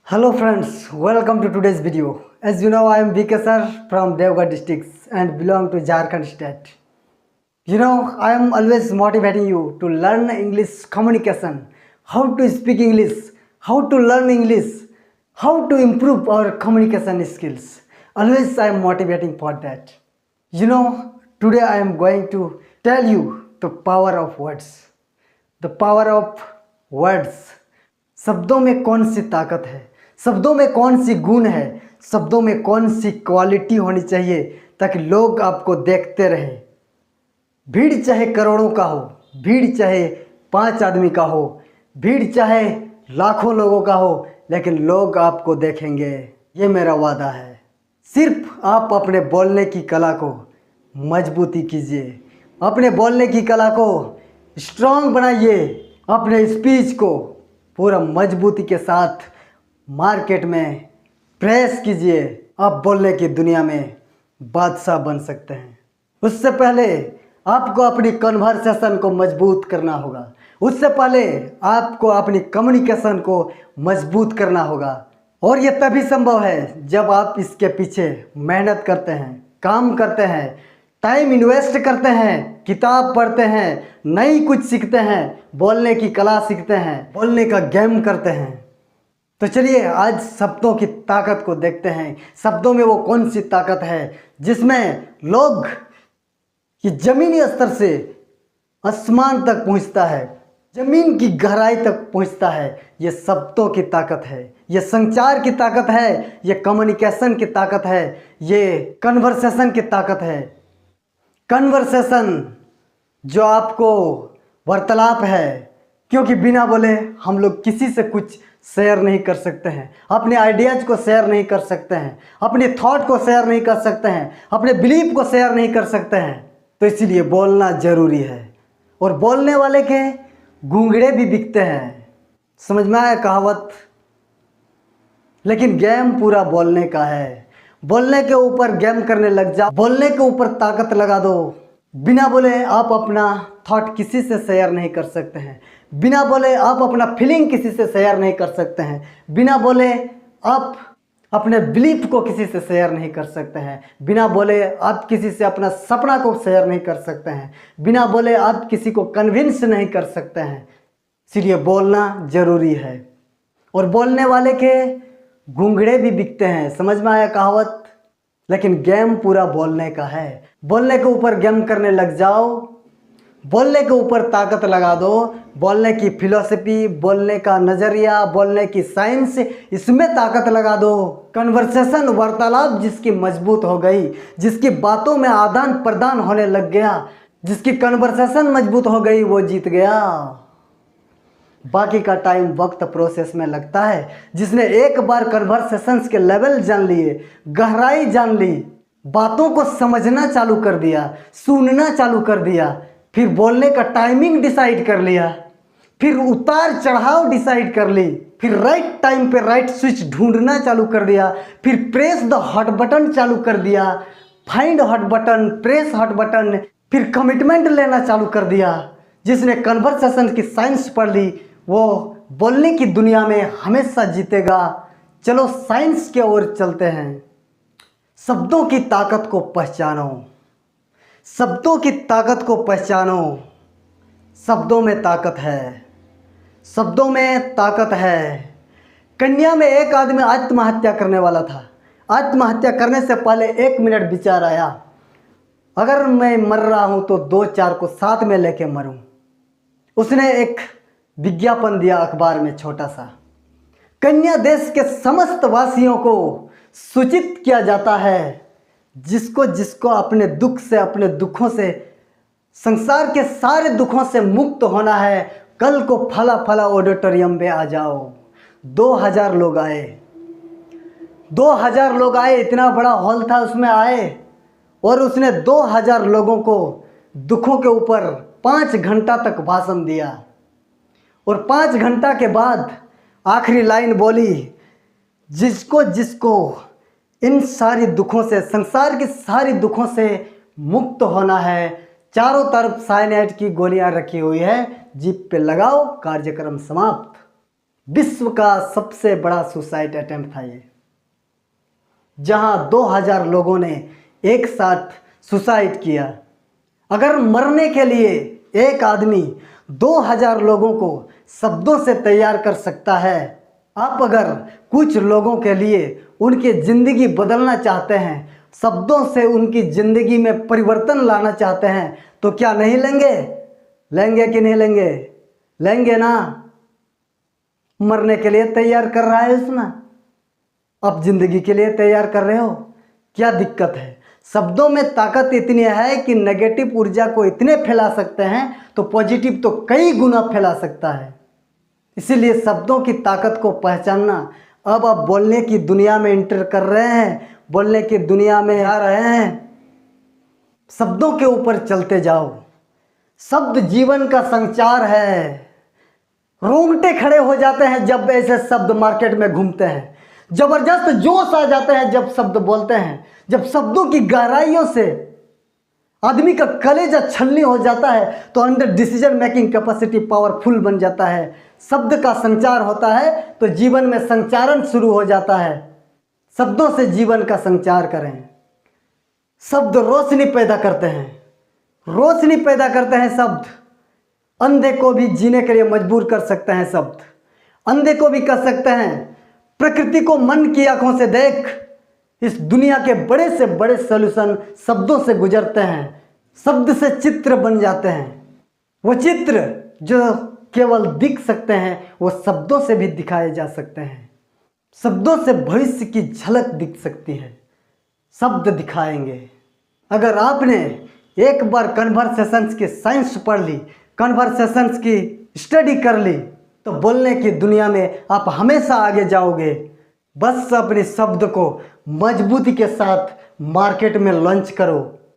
Hello friends, welcome to today's video. As you know, I am VK sir from Devgarh districts and belong to Jharkhand state. I am always motivating you to learn English communication, how to speak English, how to learn English, how to improve our communication skills. Always I am motivating for that. Today I am going to tell you the power of words. The power of words. शब्दों में कौन सी ताकत है, शब्दों में कौन सी गुण है, शब्दों में कौन सी क्वालिटी होनी चाहिए ताकि लोग आपको देखते रहें। भीड़ चाहे करोड़ों का हो, भीड़ चाहे 5 आदमी का हो, भीड़ चाहे लाखों लोगों का हो, लेकिन लोग आपको देखेंगे, ये मेरा वादा है। सिर्फ आप अपने बोलने की कला को मजबूती कीजिए, अपने बोलने की कला को स्ट्रॉन्ग बनाइए, अपने स्पीच को पूरा मजबूती के साथ मार्केट में प्रेस कीजिए। आप बोलने की दुनिया में बादशाह बन सकते हैं। उससे पहले आपको अपनी कन्वर्सेशन को मजबूत करना होगा, उससे पहले आपको अपनी कम्युनिकेशन को मजबूत करना होगा। और ये तभी संभव है जब आप इसके पीछे मेहनत करते हैं, काम करते हैं, टाइम इन्वेस्ट करते हैं, किताब पढ़ते हैं, नई कुछ सीखते हैं, बोलने की कला सीखते हैं, बोलने का गेम करते हैं। तो चलिए आज शब्दों की ताकत को देखते हैं। शब्दों में वो कौन सी ताकत है जिसमें लोग ये ज़मीनी स्तर से आसमान तक पहुंचता है, ज़मीन की गहराई तक पहुंचता है। ये शब्दों की ताकत है, ये संचार की ताकत है, ये कम्युनिकेशन की ताकत है, ये कन्वर्सेशन की ताकत है। कन्वर्सेशन जो आपको वार्तालाप है, क्योंकि बिना बोले हम लोग किसी से कुछ शेयर नहीं कर सकते हैं, अपने आइडियाज़ को शेयर नहीं कर सकते हैं, अपने थॉट को शेयर नहीं कर सकते हैं, अपने बिलीफ को शेयर नहीं कर सकते हैं। तो इसीलिए बोलना ज़रूरी है। और बोलने वाले के घूंघड़े भी बिकते हैं, समझ में आया कहावत। लेकिन गेम पूरा बोलने का है। बोलने के ऊपर गेम करने लग जाओ, बोलने के ऊपर ताकत लगा दो। बिना बोले आप अपना थॉट किसी से शेयर नहीं कर सकते हैं, बिना बोले आप अपना फीलिंग किसी से शेयर नहीं कर सकते हैं, बिना बोले आप अपने बिलीफ को किसी से शेयर नहीं कर सकते हैं, बिना बोले आप किसी से अपना सपना को शेयर नहीं कर सकते हैं, बिना बोले आप किसी को कन्विंस नहीं कर सकते हैं। इसलिए बोलना ज़रूरी है। और बोलने वाले के घूंघड़े भी बिकते हैं, समझ में आया कहावत। लेकिन गेम पूरा बोलने का है। बोलने के ऊपर गेम करने लग जाओ, बोलने के ऊपर ताकत लगा दो। बोलने की फिलॉसफी, बोलने का नज़रिया, बोलने की साइंस, इसमें ताकत लगा दो। कन्वर्सेशन वार्तालाप जिसकी मजबूत हो गई, जिसकी बातों में आदान प्रदान होने लग गया, जिसकी कन्वर्सेशन मजबूत हो गई, वो जीत गया। बाकी का टाइम वक्त प्रोसेस में लगता है। जिसने एक बार कन्वर्सेशंस के लेवल जान लिए, गहराई जान ली, बातों को समझना चालू कर दिया, सुनना चालू कर दिया, फिर बोलने का टाइमिंग डिसाइड कर लिया, फिर उतार चढ़ाव डिसाइड कर ली, फिर राइट टाइम पे राइट स्विच ढूंढना चालू कर दिया, फिर प्रेस द हॉट बटन चालू कर दिया, find hot button, press hot button, फिर कमिटमेंट लेना चालू कर दिया। जिसने कन्वर्सेशन की साइंस पढ़ ली वो बोलने की दुनिया में हमेशा जीतेगा। चलो साइंस की ओर चलते हैं। शब्दों की ताकत को पहचानो, शब्दों की ताकत को पहचानो। शब्दों में ताकत है, शब्दों में ताकत है। कन्या में एक आदमी आत्महत्या करने वाला था। आत्महत्या करने से पहले 1 मिनट विचार आया, अगर मैं मर रहा हूं तो 2-4 को साथ में लेके मरूं। उसने एक विज्ञापन दिया अखबार में छोटा सा। कन्या देश के समस्त वासियों को सूचित किया जाता है, जिसको जिसको अपने दुख से, अपने दुखों से, संसार के सारे दुखों से मुक्त होना है, कल को फला फला ऑडिटोरियम में आ जाओ। 2000 लोग आए, 2000 लोग आए। इतना बड़ा हॉल था, उसमें आए और उसने 2000 लोगों को दुखों के ऊपर 5 घंटा तक भाषण दिया। और 5 घंटा के बाद आखिरी लाइन बोली, जिसको जिसको इन सारी दुखों से, संसार की सारी दुखों से मुक्त होना है, चारों तरफ साइनाइड की गोलियां रखी हुई है, जीप पे लगाओ, कार्यक्रम समाप्त। विश्व का सबसे बड़ा सुसाइड अटेम्प्ट था ये, जहां 2000 लोगों ने एक साथ सुसाइड किया। अगर मरने के लिए एक आदमी 2000 लोगों को शब्दों से तैयार कर सकता है, आप अगर कुछ लोगों के लिए उनकी ज़िंदगी बदलना चाहते हैं, शब्दों से उनकी ज़िंदगी में परिवर्तन लाना चाहते हैं, तो क्या नहीं लेंगे? लेंगे कि नहीं लेंगे? लेंगे ना। मरने के लिए तैयार कर रहा है उसमें, अब ज़िंदगी के लिए तैयार कर रहे हो, क्या दिक्कत है? शब्दों में ताकत इतनी है कि नेगेटिव ऊर्जा को इतने फैला सकते हैं तो पॉजिटिव तो कई गुना फैला सकता है। इसीलिए शब्दों की ताकत को पहचानना। अब आप बोलने की दुनिया में एंटर कर रहे हैं, बोलने की दुनिया में आ रहे हैं, शब्दों के ऊपर चलते जाओ। शब्द जीवन का संचार है। रोंगटे खड़े हो जाते हैं जब ऐसे शब्द मार्केट में घूमते हैं। जबरदस्त जोश आ जाते हैं जब शब्द बोलते हैं। जब शब्दों की गहराइयों से आदमी का कलेजा छलनी हो जाता है तो under decision making capacity powerful बन जाता है। शब्द का संचार होता है तो जीवन में संचारण शुरू हो जाता है। शब्दों से जीवन का संचार करें। शब्द रोशनी पैदा करते हैं, रोशनी पैदा करते हैं शब्द। अंधे को भी जीने के लिए मजबूर कर सकते हैं शब्द। अंधे को भी कह सकते हैं प्रकृति को मन की आंखों से देख। इस दुनिया के बड़े से बड़े सॉल्यूशन शब्दों से गुजरते हैं। शब्द से चित्र बन जाते हैं। वो चित्र जो केवल दिख सकते हैं वो शब्दों से भी दिखाए जा सकते हैं। शब्दों से भविष्य की झलक दिख सकती है। शब्द दिखाएंगे। अगर आपने एक बार कन्वर्सेशंस की साइंस पढ़ ली, कन्वर्सेशंस की स्टडी कर ली, तो बोलने की दुनिया में आप हमेशा आगे जाओगे। बस अपने शब्द को मजबूती के साथ मार्केट में लॉन्च करो।